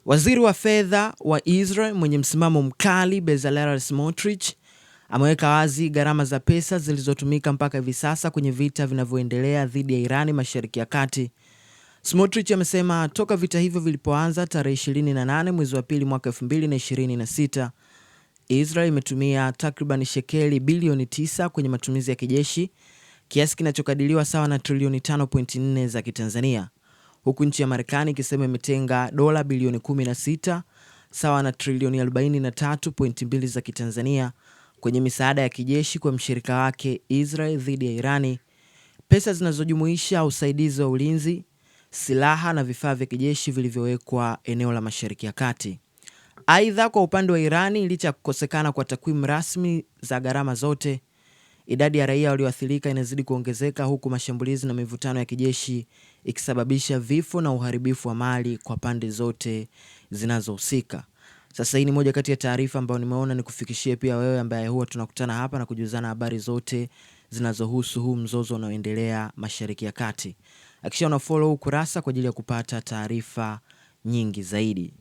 Waziri wa fedha wa Israel mwenye msimamo mkali Bezalel Smotrich ameweka wazi gharama za pesa zilizotumika mpaka hivi sasa kwenye vita vinavyoendelea dhidi ya Irani Mashariki ya Kati. Smotrich amesema toka vita hivyo vilipoanza tarehe 28 mwezi wa pili mwaka 2026, Israel imetumia takriban shekeli bilioni 9 kwenye matumizi ya kijeshi, kiasi kinachokadiriwa sawa na trilioni 5.4 za Kitanzania, huku nchi ya Marekani ikisema imetenga dola bilioni 16 sawa na trilioni 43.2 za Kitanzania kwenye misaada ya kijeshi kwa mshirika wake Israel dhidi ya Irani, pesa zinazojumuisha usaidizi wa ulinzi, silaha na vifaa vya kijeshi vilivyowekwa eneo la Mashariki ya Kati. Aidha, kwa upande wa Irani, licha ya kukosekana kwa takwimu rasmi za gharama zote, idadi ya raia walioathirika inazidi kuongezeka, huku mashambulizi na mivutano ya kijeshi ikisababisha vifo na uharibifu wa mali kwa pande zote zinazohusika. Sasa hii ni moja kati ya taarifa ambayo nimeona nikufikishie pia wewe ambaye huwa tunakutana hapa na kujuzana habari zote zinazohusu huu mzozo unaoendelea Mashariki ya Kati. Hakikisha una follow ukurasa kwa ajili ya kupata taarifa nyingi zaidi.